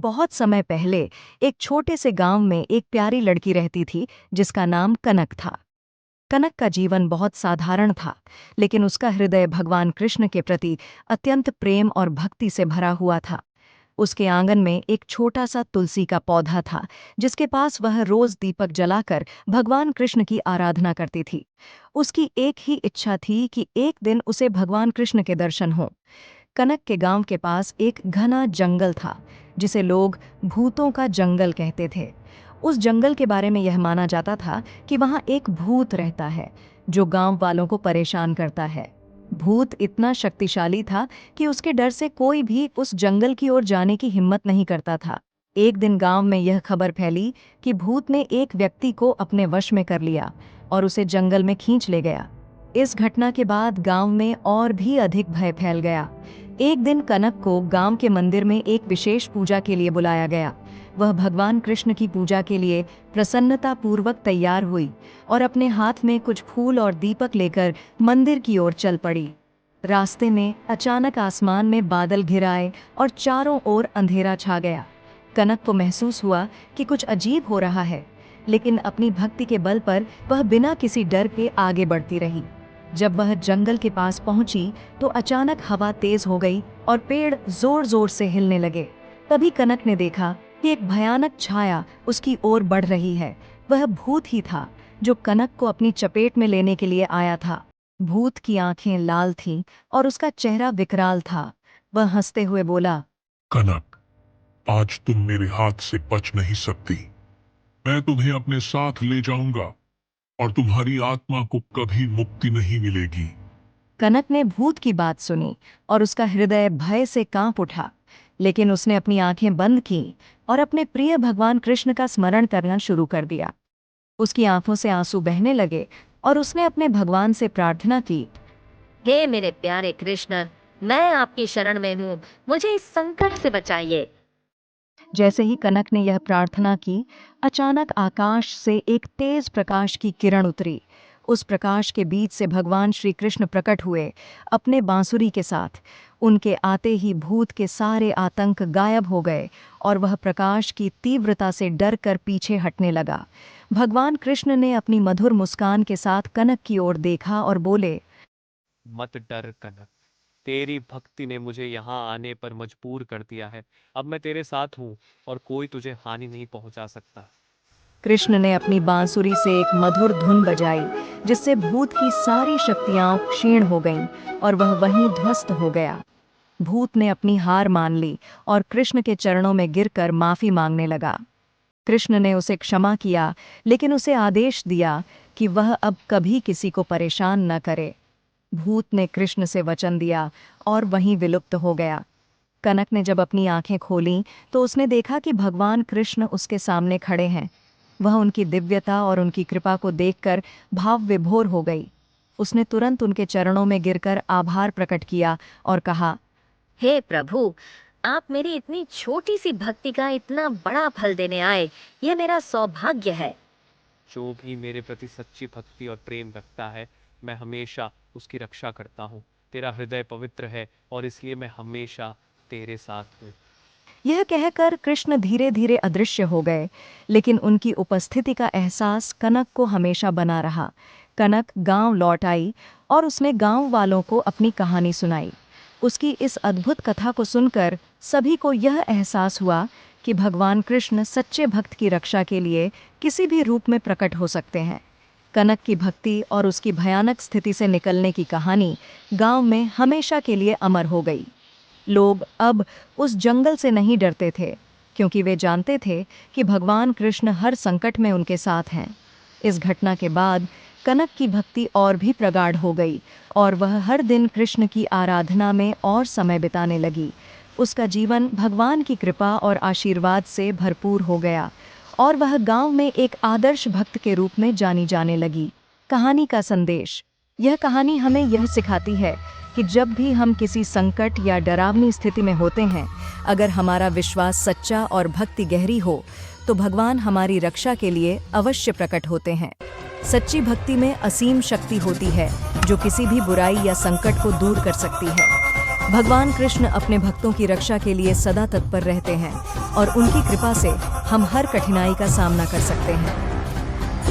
बहुत समय पहले एक छोटे से गांव में एक प्यारी लड़की रहती थी जिसका नाम कनक था। कनक का जीवन बहुत साधारण था, लेकिन उसका हृदय भगवान कृष्ण के प्रति अत्यंत प्रेम और भक्ति से भरा हुआ था। उसके आंगन में एक छोटा सा तुलसी का पौधा था, जिसके पास वह रोज दीपक जलाकर भगवान कृष्ण की आराधना करती थी। उसकी एक ही इच्छा थी कि एक दिन उसे भगवान कृष्ण के दर्शन हों। कनक के गांव के पास एक घना जंगल था, जिसे लोग भूतों का जंगल कहते थे। उस जंगल के बारे में यह माना जाता था कि वहां एक भूत रहता है, जो गांव वालों को परेशान करता है। भूत इतना शक्तिशाली था कि उसके डर से कोई भी उस जंगल की ओर जाने की हिम्मत नहीं करता था। एक दिन गांव में यह खबर फैली कि भूत ने एक व्यक्ति को अपने वश में कर लिया और उसे जंगल में खींच ले गया। इस घटना के बाद गांव में और भी अधिक भय फैल गया। एक दिन कनक को गांव के मंदिर में एक विशेष पूजा के लिए बुलाया गया। वह भगवान कृष्ण की पूजा के लिए प्रसन्नता पूर्वक तैयार हुई और अपने हाथ में कुछ फूल और दीपक लेकर मंदिर की ओर चल पड़ी। रास्ते में अचानक आसमान में बादल घिर आए और चारों ओर अंधेरा छा गया। कनक को महसूस हुआ कि कुछ अजीब हो रहा है, लेकिन अपनी भक्ति के बल पर वह बिना किसी डर के आगे बढ़ती रही। जब वह जंगल के पास पहुंची तो अचानक हवा तेज हो गई और पेड़ जोर जोर से हिलने लगे। तभी कनक ने देखा कि एक भयानक छाया उसकी ओर बढ़ रही है। वह भूत ही था, जो कनक को अपनी चपेट में लेने के लिए आया था। भूत की आंखें लाल थीं और उसका चेहरा विकराल था। वह हंसते हुए बोला, कनक, आज तुम मेरे हाथ से बच नहीं सकती। मैं तुम्हें अपने साथ ले जाऊंगा और तुम्हारी आत्मा को कभी मुक्ति नहीं मिलेगी। कनक ने भूत की बात सुनी और उसका हृदय भय से कांप उठा, लेकिन उसने अपनी आंखें बंद की और अपने प्रिय भगवान कृष्ण का स्मरण करना शुरू कर दिया। उसकी आंखों से आंसू बहने लगे और उसने अपने भगवान से प्रार्थना की, हे मेरे प्यारे कृष्ण, मैं आपकी शरण में हूँ, मुझे इस संकट से बचाइए। जैसे ही कनक ने यह प्रार्थना की, अचानक आकाश से एक तेज प्रकाश की किरण उतरी। उस प्रकाश के बीच से भगवान श्री कृष्ण प्रकट हुए, अपने बांसुरी के साथ। उनके आते ही भूत के सारे आतंक गायब हो गए और वह प्रकाश की तीव्रता से डर कर पीछे हटने लगा। भगवान कृष्ण ने अपनी मधुर मुस्कान के साथ कनक की ओर देखा और बोले, मत डर कनक, तेरी भक्ति ने मुझे यहाँ आने पर मजबूर कर दिया है। अब मैं तेरे साथ हूँ और कोई तुझे हानि नहीं पहुँचा सकता। कृष्ण ने अपनी बांसुरी से एक मधुर धुन बजाई, जिससे भूत की सारी शक्तियां क्षीण हो गईं और वह वहीं ध्वस्त हो गया। भूत ने अपनी हार मान ली और कृष्ण के चरणों में गिरकर माफी मांगने लगा। कृष्ण ने उसे क्षमा किया, लेकिन उसे आदेश दिया कि वह अब कभी किसी को परेशान न करे। भूत ने कृष्ण से वचन दिया और वहीं विलुप्त हो गया। कनक ने जब अपनी आंखें खोलीं तो उसने देखा कि भगवान कृष्ण उसके सामने खड़े हैं। वह उनकी दिव्यता और उनकी कृपा को देखकर भाव विभोर हो गई। उसने तुरंत उनके चरणों में गिरकर आभार प्रकट किया और कहा, हे प्रभु, आप मेरी इतनी छोटी सी भक्ति का इतना बड़ा फल देने आए, यह मेरा सौभाग्य है। जो भी मेरे प्रति सच्ची भक्ति और प्रेम रखता है, मैं हमेशा उसकी रक्षा करता हूँ। तेरा हृदय पवित्र है और इसलिए मैं हमेशा तेरे साथ हूँ। यह कहकर कृष्ण धीरे धीरे अदृश्य हो गए, लेकिन उनकी उपस्थिति का एहसास कनक को हमेशा बना रहा। कनक गांव लौट आई और उसने गांव वालों को अपनी कहानी सुनाई। उसकी इस अद्भुत कथा को सुनकर सभी को यह एहसास हुआ कि भगवान कृष्ण सच्चे भक्त की रक्षा के लिए किसी भी रूप में प्रकट हो सकते हैं। कनक की भक्ति और उसकी भयानक स्थिति से निकलने की कहानी गांव में हमेशा के लिए अमर हो गई। लोग अब उस जंगल से नहीं डरते थे, क्योंकि वे जानते थे कि भगवान कृष्ण हर संकट में उनके साथ हैं। इस घटना के बाद कनक की भक्ति और भी प्रगाढ़ हो गई और वह हर दिन कृष्ण की आराधना में और समय बिताने लगी। उसका जीवन भगवान की कृपा और आशीर्वाद से भरपूर हो गया और वह गांव में एक आदर्श भक्त के रूप में जानी जाने लगी। कहानी का संदेश: यह कहानी हमें यह सिखाती है कि जब भी हम किसी संकट या डरावनी स्थिति में होते हैं, अगर हमारा विश्वास सच्चा और भक्ति गहरी हो, तो भगवान हमारी रक्षा के लिए अवश्य प्रकट होते हैं। सच्ची भक्ति में असीम शक्ति होती है, जो किसी भी बुराई या संकट को दूर कर सकती है। भगवान कृष्ण अपने भक्तों की रक्षा के लिए सदा तत्पर रहते हैं और उनकी कृपा से हम हर कठिनाई का सामना कर सकते हैं।